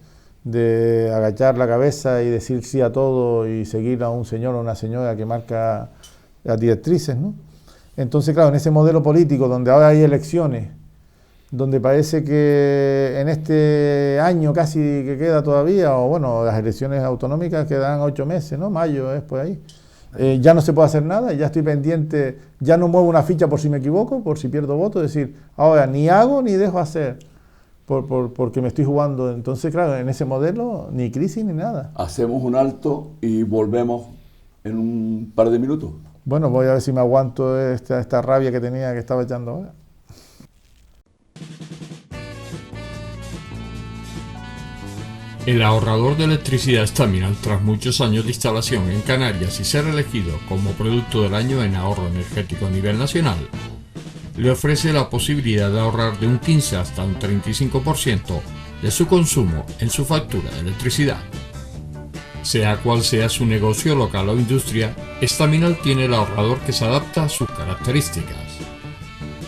agachar la cabeza y decir sí a todo y seguir a un señor o una señora que marca las directrices, ¿no? Entonces, claro, en ese modelo político donde ahora hay elecciones, donde parece que en este año casi que queda todavía, o bueno, las elecciones autonómicas quedan 8 meses, ¿no? Mayo es por ahí. Ya no se puede hacer nada, ya estoy pendiente, ya no muevo una ficha por si me equivoco, por si pierdo votos, es decir, ahora ni hago ni dejo hacer, porque me estoy jugando. Entonces, claro, en ese modelo ni crisis ni nada. Hacemos un alto y volvemos en un par de minutos. Bueno, voy a ver si me aguanto esta rabia que tenía, que estaba echando ahora. El ahorrador de electricidad Staminal, tras muchos años de instalación en Canarias y ser elegido como producto del año en ahorro energético a nivel nacional, le ofrece la posibilidad de ahorrar de un 15 hasta un 35% de su consumo en su factura de electricidad. Sea cual sea su negocio local o industria, Staminal tiene el ahorrador que se adapta a sus características.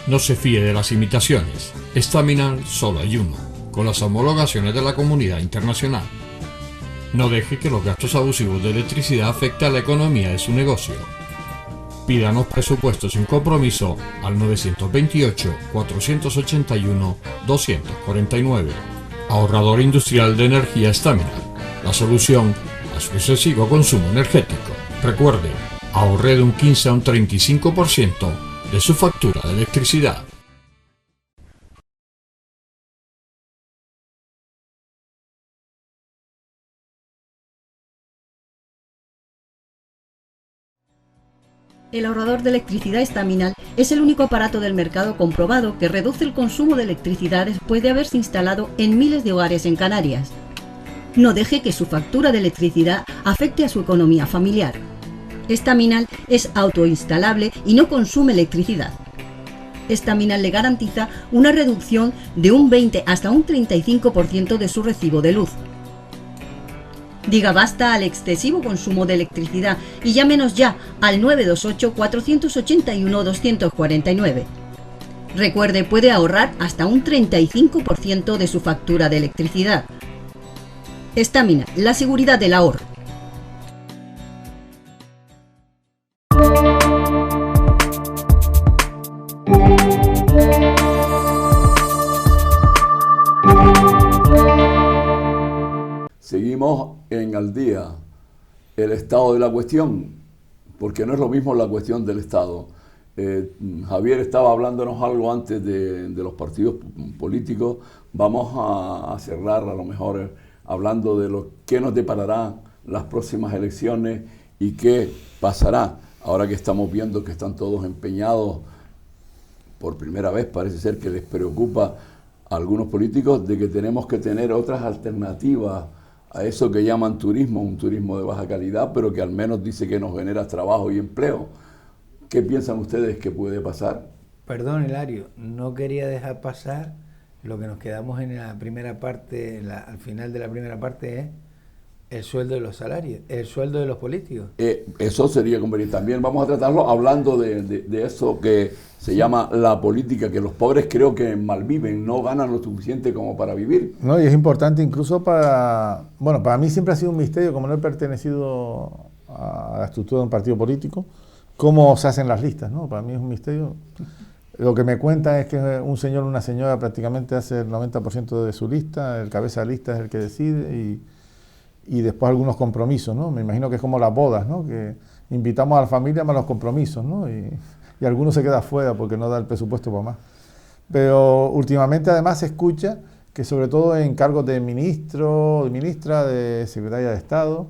No se fíe de las imitaciones, Staminal solo hay uno, con las homologaciones de la comunidad internacional. No deje que los gastos abusivos de electricidad afecten a la economía de su negocio. Pídanos presupuestos sin compromiso al 928-481-249. Ahorrador industrial de energía Staminal, la solución a su excesivo consumo energético. Recuerde, ahorre de un 15 a un 35% de su factura de electricidad. El ahorrador de electricidad Staminal es el único aparato del mercado comprobado que reduce el consumo de electricidad después de haberse instalado en miles de hogares en Canarias. No deje que su factura de electricidad afecte a su economía familiar. Staminal es autoinstalable y no consume electricidad. Staminal le garantiza una reducción de un 20 hasta un 35% de su recibo de luz. Diga basta al excesivo consumo de electricidad y llámenos ya al 928-481-249. Recuerde, puede ahorrar hasta un 35% de su factura de electricidad. Staminal, la seguridad del ahorro. Seguimos en Al Día, el estado de la cuestión, porque no es lo mismo la cuestión del Estado. Javier estaba hablándonos algo antes de los partidos políticos. Vamos a cerrar a lo mejor hablando de lo que nos depararán las próximas elecciones y qué pasará ahora que estamos viendo que están todos empeñados. Por primera vez parece ser que les preocupa a algunos políticos de que tenemos que tener otras alternativas a eso que llaman turismo, un turismo de baja calidad, pero que al menos dice que nos genera trabajo y empleo. ¿Qué piensan ustedes que puede pasar? Perdón, Hilario, no quería dejar pasar lo que nos quedamos en la primera parte, al final de la primera parte es el sueldo de los salarios, el sueldo de los políticos. Eso sería conveniente. También vamos a tratarlo hablando de eso que se llama la política, que los pobres creo que malviven, no ganan lo suficiente como para vivir. No, y es importante incluso para mí siempre ha sido un misterio, como no he pertenecido a la estructura de un partido político, cómo se hacen las listas, ¿no? Para mí es un misterio. Lo que me cuentan es que un señor o una señora prácticamente hace el 90% de su lista, el cabeza de lista es el que decide y después algunos compromisos, ¿no? Me imagino que es como las bodas, ¿no? Que invitamos a la familia más los compromisos, ¿no? Y algunos se quedan fuera porque no da el presupuesto para más. Pero últimamente además se escucha que sobre todo en cargos de ministro, de ministra, de secretaria de Estado,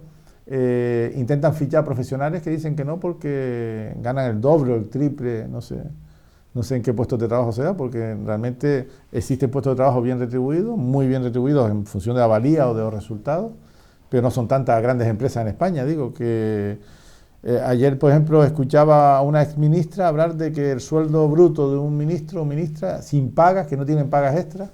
intentan fichar profesionales que dicen que no porque ganan el doble o el triple, no sé en qué puesto de trabajo sea, porque realmente existen puestos de trabajo bien retribuidos, muy bien retribuidos en función de la valía o de los resultados, pero no son tantas grandes empresas en España. Digo que ayer, por ejemplo, escuchaba a una exministra hablar de que el sueldo bruto de un ministro o ministra sin pagas, que no tienen pagas extras,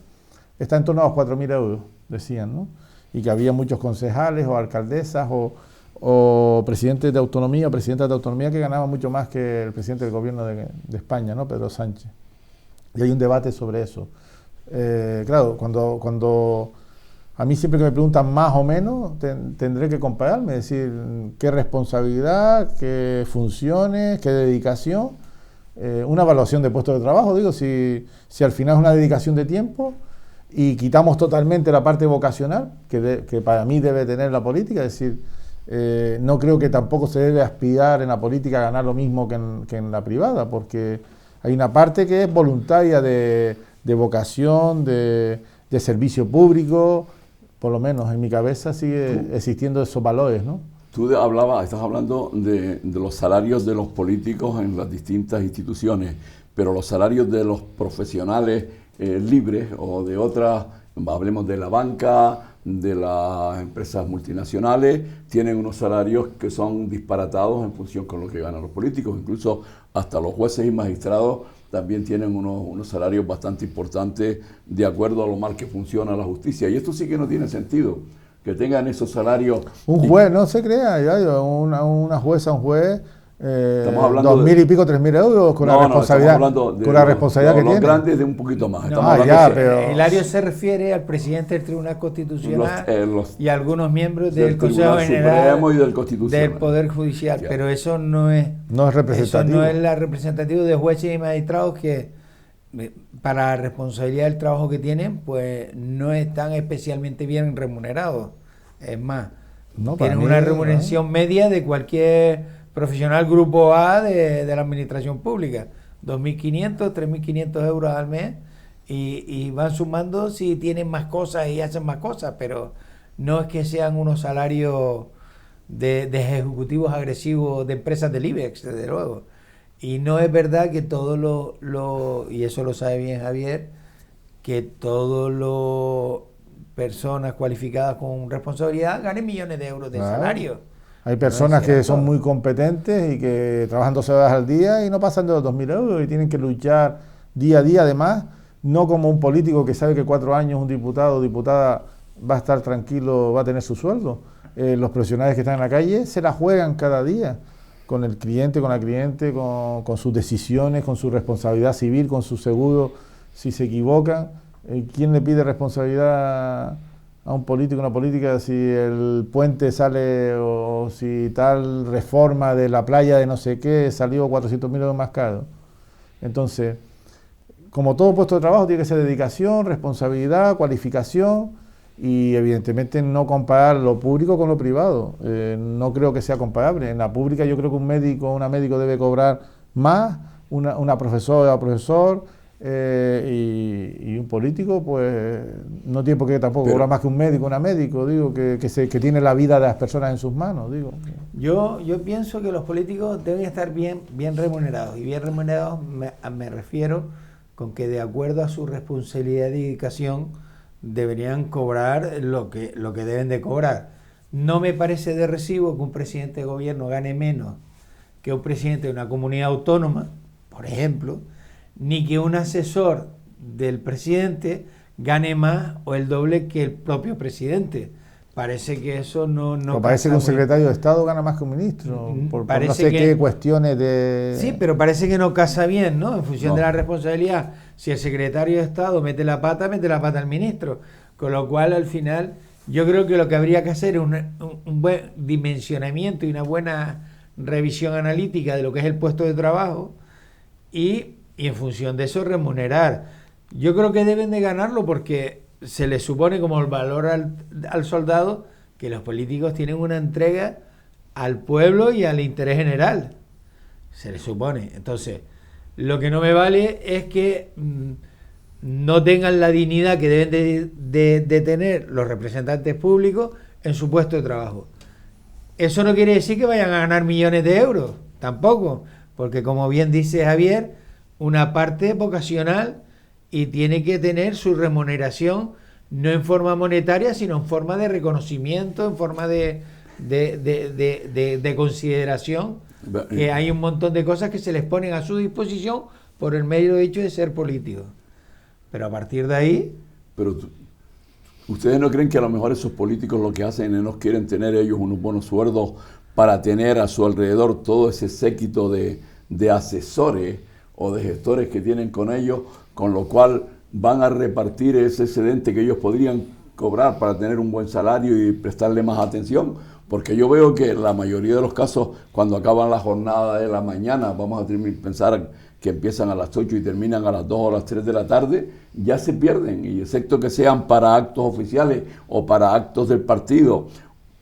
está en torno a los 4.000 euros, decían, ¿no? Y que había muchos concejales o alcaldesas o presidentes de autonomía o presidentas de autonomía que ganaban mucho más que el presidente del gobierno de España, ¿no? Pedro Sánchez. Y hay un debate sobre eso. Claro, cuando a mí siempre que me preguntan más o menos, tendré que compararme, decir qué responsabilidad, qué funciones, qué dedicación, una evaluación de puestos de trabajo, digo, si al final es una dedicación de tiempo y quitamos totalmente la parte vocacional, que para mí debe tener la política, es decir, no creo que tampoco se debe aspirar en la política a ganar lo mismo que en la privada, porque hay una parte que es voluntaria de vocación, de servicio público, por lo menos en mi cabeza sigue existiendo esos valores, ¿no? Tú estás hablando de los salarios de los políticos en las distintas instituciones, pero los salarios de los profesionales libres o de otras, hablemos de la banca, de las empresas multinacionales, tienen unos salarios que son disparatados en función con lo que ganan los políticos. Incluso hasta los jueces y magistrados también tienen unos salarios bastante importantes de acuerdo a lo mal que funciona la justicia. Y esto sí que no tiene sentido, que tengan esos salarios. Un juez, no se crea, una jueza, un juez, estamos hablando 2.000 y pico, 3.000 euros con la responsabilidad, con la responsabilidad que los tiene. grandes de un poquito más. Pero Hilario se refiere al presidente del Tribunal Constitucional y a algunos miembros del Consejo General y del Constitucional, del Poder Judicial, yeah. Pero eso no es representativo. Eso no es la representativo de jueces y magistrados que para la responsabilidad del trabajo que tienen, pues no están especialmente bien remunerados. Es más, tienen una remuneración media de cualquier profesional grupo A de la administración pública, 2.500, 3.500 euros al mes, y van sumando si tienen más cosas y hacen más cosas, pero no es que sean unos salarios de ejecutivos agresivos de empresas del IBEX, desde luego. Y no es verdad que todos y eso lo sabe bien Javier, que todos los personas cualificadas con responsabilidad ganen millones de euros de salario. Hay personas que son muy competentes y que trabajan 12 horas al día y no pasan de los 2.000 euros y tienen que luchar día a día, además, no como un político que sabe que 4 años un diputado o diputada va a estar tranquilo, va a tener su sueldo. Los profesionales que están en la calle se la juegan cada día con el cliente, con la cliente, con sus decisiones, con su responsabilidad civil, con su seguro, si se equivocan. ¿Quién le pide responsabilidad a un político, una política, si el puente sale o si tal reforma de la playa de no sé qué salió 400.000 euros más caro? Entonces, como todo puesto de trabajo, tiene que ser dedicación, responsabilidad, cualificación y evidentemente no comparar lo público con lo privado. No creo que sea comparable. En la pública yo creo que un médico o una médico debe cobrar más, una profesora o profesor, y un político pues no tiene por qué tampoco cobrar más que un médico, una médico, digo, que tiene la vida de las personas en sus manos, digo. Yo pienso que los políticos deben estar bien remunerados, y bien remunerados me refiero con que de acuerdo a su responsabilidad y dedicación deberían cobrar lo que deben de cobrar. No me parece de recibo que un presidente de gobierno gane menos que un presidente de una comunidad autónoma, por ejemplo, ni que un asesor del presidente gane más o el doble que el propio presidente. Parece que eso no parece que un secretario de Estado gana más que un ministro, por no sé qué cuestiones de... Sí, pero parece que no casa bien, ¿no? En función de la responsabilidad. Si el secretario de Estado mete la pata al ministro. Con lo cual, al final, yo creo que lo que habría que hacer es un buen dimensionamiento y una buena revisión analítica de lo que es el puesto de trabajo y en función de eso remunerar. Yo creo que deben de ganarlo porque se les supone como el valor al soldado que los políticos tienen una entrega al pueblo y al interés general. Se les supone. Entonces, lo que no me vale es que no tengan la dignidad que deben de tener los representantes públicos en su puesto de trabajo. Eso no quiere decir que vayan a ganar millones de euros, tampoco, porque como bien dice Javier, una parte vocacional y tiene que tener su remuneración no en forma monetaria, sino en forma de reconocimiento, en forma de consideración, que hay un montón de cosas que se les ponen a su disposición por el medio hecho de ser políticos. Pero a partir de ahí... Pero ¿ustedes no creen que a lo mejor esos políticos lo que hacen es no quieren tener ellos unos buenos sueldos para tener a su alrededor todo ese séquito de asesores o de gestores que tienen con ellos, con lo cual van a repartir ese excedente que ellos podrían cobrar para tener un buen salario y prestarle más atención? Porque yo veo que la mayoría de los casos, cuando acaban la jornada de la mañana, vamos a pensar que empiezan a las 8 y terminan a las 2 o las 3 de la tarde, ya se pierden, y excepto que sean para actos oficiales o para actos del partido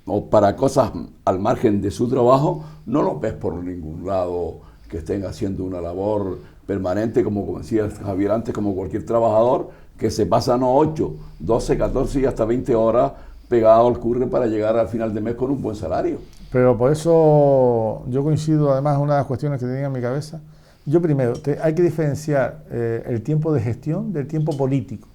o para cosas al margen de su trabajo, no los ves por ningún lado que estén haciendo una labor permanente, como decía Javier antes, como cualquier trabajador, que se pasan 8, 12, 14 y hasta 20 horas pegado al curre para llegar al final de mes con un buen salario. Pero por eso yo coincido, además, una de las cuestiones que tenía en mi cabeza. Yo primero, hay que diferenciar el tiempo de gestión del tiempo político,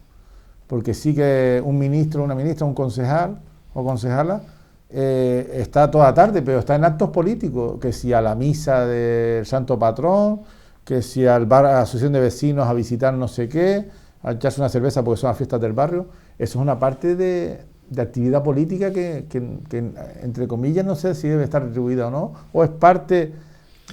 porque sí que un ministro, una ministra, un concejal o concejala está toda la tarde, pero está en actos políticos, que si a la misa del Santo Patrón, que si al bar, a la asociación de vecinos a visitar no sé qué, a echarse una cerveza porque son las fiestas del barrio. Eso es una parte de actividad política que entre comillas, no sé si debe estar retribuida o no, o es parte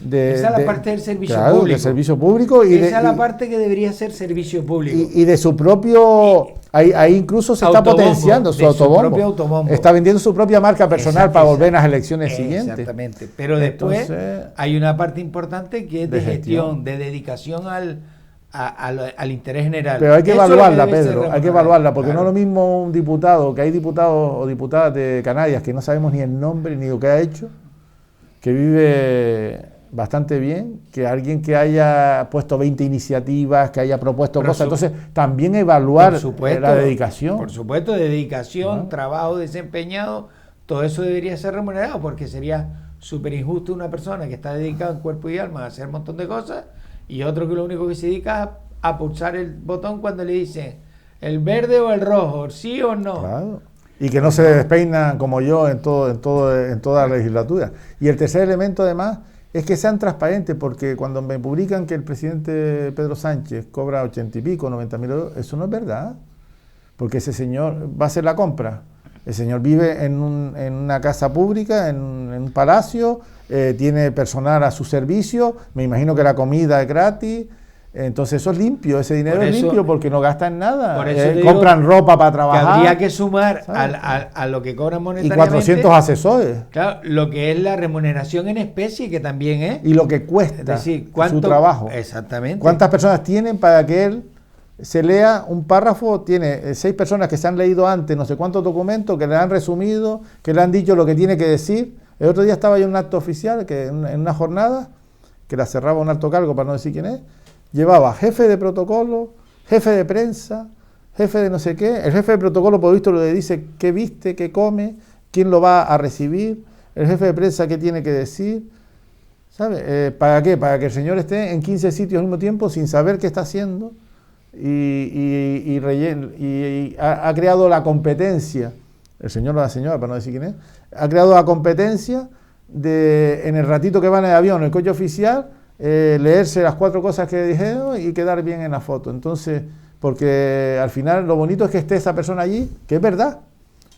esa es la parte del servicio público. Del servicio público. Esa es la parte que debería ser servicio público. Y de su propio... Ahí incluso se está potenciando su autobombo. Está vendiendo su propia marca personal para volver a las elecciones siguientes. Exactamente. Pero después hay una parte importante que es de gestión, de dedicación al interés general. Pero hay que evaluarla, Pedro, hay que evaluarla, porque no es lo mismo un diputado, que hay diputados o diputadas de Canarias que no sabemos ni el nombre ni lo que ha hecho, que vive bastante bien, que alguien que haya puesto 20 iniciativas, que haya propuesto cosas. Entonces, también evaluar la dedicación. Por supuesto, dedicación, trabajo desempeñado, todo eso debería ser remunerado, porque sería súper injusto una persona que está dedicada en cuerpo y alma a hacer un montón de cosas y otro que lo único que se dedica es a pulsar el botón cuando le dicen el verde o el rojo, sí o no. Claro. Y que no se despeinan como yo en toda la legislatura. Y el tercer elemento, además, es que sean transparentes, porque cuando me publican que el presidente Pedro Sánchez cobra 80 y pico, 90.000 euros, eso no es verdad, porque ese señor va a hacer la compra. El señor vive en una casa pública, en un palacio, tiene personal a su servicio, me imagino que la comida es gratis. Entonces eso es limpio, ese dinero es limpio porque no gastan nada. Por eso compran ropa para trabajar. Que habría que sumar a lo que cobran monetariamente. Y 400 asesores. Claro, lo que es la remuneración en especie, que también es. Y lo que cuesta, es decir, su trabajo. Exactamente. ¿Cuántas personas tienen para que él se lea un párrafo? Tiene 6 personas que se han leído antes no sé cuántos documentos, que le han resumido, que le han dicho lo que tiene que decir. El otro día estaba yo en un acto oficial, que en una jornada, que la cerraba un alto cargo para no decir quién es. Llevaba jefe de protocolo, jefe de prensa, jefe de no sé qué. El jefe de protocolo, por lo visto, le dice qué viste, qué come, quién lo va a recibir. El jefe de prensa qué tiene que decir. ¿Sabe? ¿Para qué? Para que el señor esté en 15 sitios al mismo tiempo sin saber qué está haciendo. Y ha creado la competencia, el señor o la señora, para no decir quién es, ha creado la competencia de, en el ratito que va en el avión, en el coche oficial, leerse las 4 cosas que dijeron y quedar bien en la foto. Entonces, porque al final lo bonito es que esté esa persona allí, que es verdad.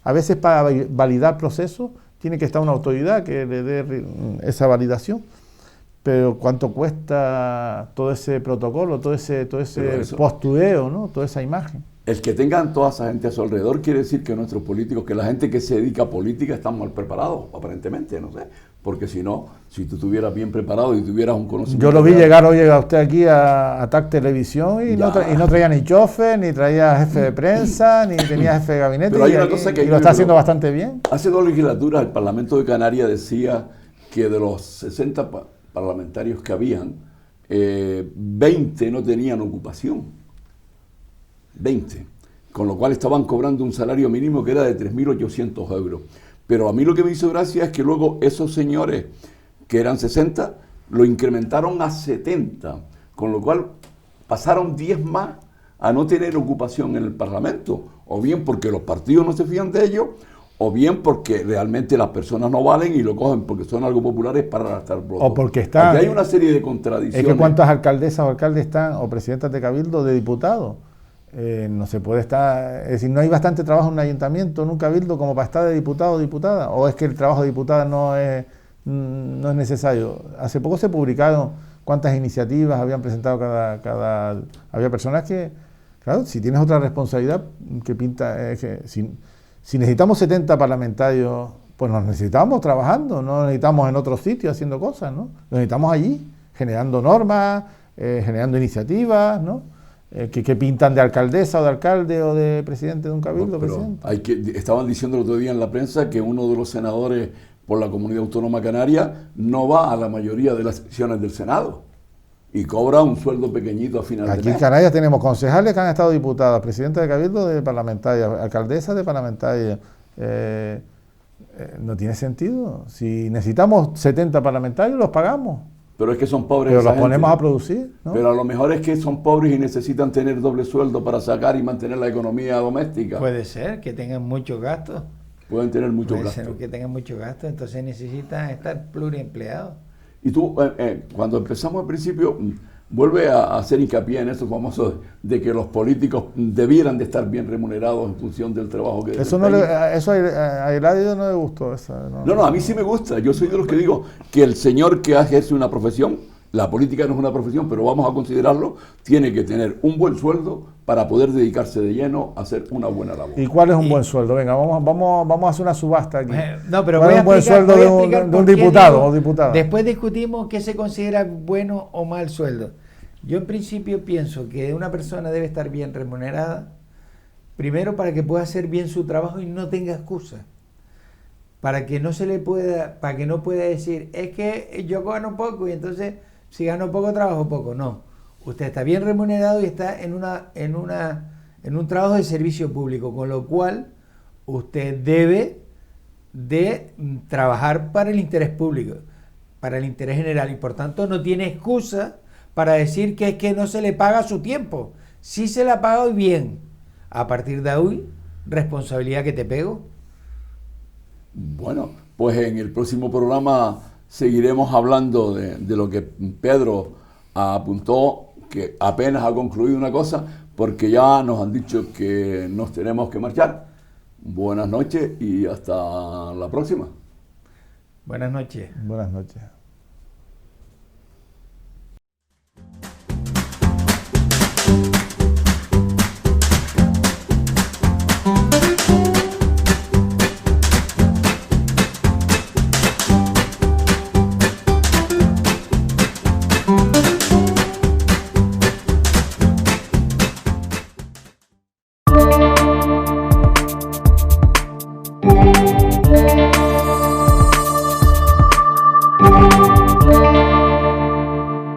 A veces para validar procesos tiene que estar una autoridad que le dé esa validación. Pero ¿cuánto cuesta todo ese protocolo, todo ese postureo, ¿no? Toda esa imagen? El que tengan toda esa gente a su alrededor quiere decir que nuestros políticos, que la gente que se dedica a política están mal preparados, aparentemente, no sé. Porque si no, si tú estuvieras bien preparado y tuvieras un conocimiento... Yo lo vi llegar hoy a usted aquí a TAC Televisión y no traía ni chofer, ni traía jefe de prensa, ni tenía jefe de gabinete. Pero hay una cosa que lo está haciendo bastante bien. Hace 2 legislaturas el Parlamento de Canarias decía que de los 60 parlamentarios que habían, 20 no tenían ocupación. 20. Con lo cual estaban cobrando un salario mínimo que era de 3.800 euros. Pero a mí lo que me hizo gracia es que luego esos señores que eran 60 lo incrementaron a 70, con lo cual pasaron 10 más a no tener ocupación en el Parlamento, o bien porque los partidos no se fían de ellos, o bien porque realmente las personas no valen y lo cogen porque son algo populares para gastar votos. O porque están... Aquí hay una serie de contradicciones. Es que cuántas alcaldesas o alcaldes están, o presidentas de cabildo, de diputados. No se puede estar... Es decir, no hay bastante trabajo en un ayuntamiento, en un cabildo, como para estar de diputado o diputada. O es que el trabajo de diputada no es necesario. Hace poco se publicaron cuántas iniciativas habían presentado cada... Había personas que... Claro, si tienes otra responsabilidad que pinta... Si necesitamos 70 parlamentarios, pues nos necesitamos trabajando, no nos necesitamos en otros sitios haciendo cosas, ¿no? Nos necesitamos allí, generando normas, generando iniciativas, ¿no? Que pintan de alcaldesa o de alcalde o de presidente de un cabildo. Pero estaban diciendo el otro día en la prensa que uno de los senadores por la Comunidad Autónoma Canaria no va a la mayoría de las sesiones del Senado y cobra un sueldo pequeñito a final de mes. Aquí en Canarias tenemos concejales que han estado diputadas, presidentes de cabildo de parlamentarias, alcaldesas de parlamentarias. No tiene sentido. Si necesitamos 70 parlamentarios, los pagamos. Pero es que son pobres. Pero los ponemos a producir, ¿no? Pero a lo mejor es que son pobres y necesitan tener doble sueldo para sacar y mantener la economía doméstica. Puede ser que tengan muchos gastos. Pueden tener muchos gastos. Puede ser que tengan muchos gastos, entonces necesitan estar pluriempleados. Y tú, cuando empezamos al principio, vuelve a hacer hincapié en eso famoso de que los políticos debieran de estar bien remunerados en función del trabajo que eso a Eladio no le gustó. No, a mí sí me gusta. Yo soy de los que digo que el señor que ejerce una profesión, la política no es una profesión, pero vamos a considerarlo, tiene que tener un buen sueldo para poder dedicarse de lleno a hacer una buena labor. ¿Y cuál es un buen sueldo? Venga, vamos a hacer una subasta aquí. No, pero ¿cuál es un buen sueldo de un diputado o diputada? Después discutimos qué se considera bueno o mal sueldo. Yo en principio pienso que una persona debe estar bien remunerada, primero para que pueda hacer bien su trabajo y no tenga excusa. Para que no pueda decir, es que yo gano poco y entonces si gano poco trabajo poco. No, usted está bien remunerado y está en un trabajo de servicio público, con lo cual usted debe de trabajar para el interés público, para el interés general, y por tanto no tiene excusa para decir que es que no se le paga su tiempo. Si se le ha pagado bien, a partir de hoy, responsabilidad que te pego. Bueno, pues en el próximo programa seguiremos hablando de lo que Pedro apuntó, que apenas ha concluido una cosa, porque ya nos han dicho que nos tenemos que marchar. Buenas noches y hasta la próxima. Buenas noches. Buenas noches.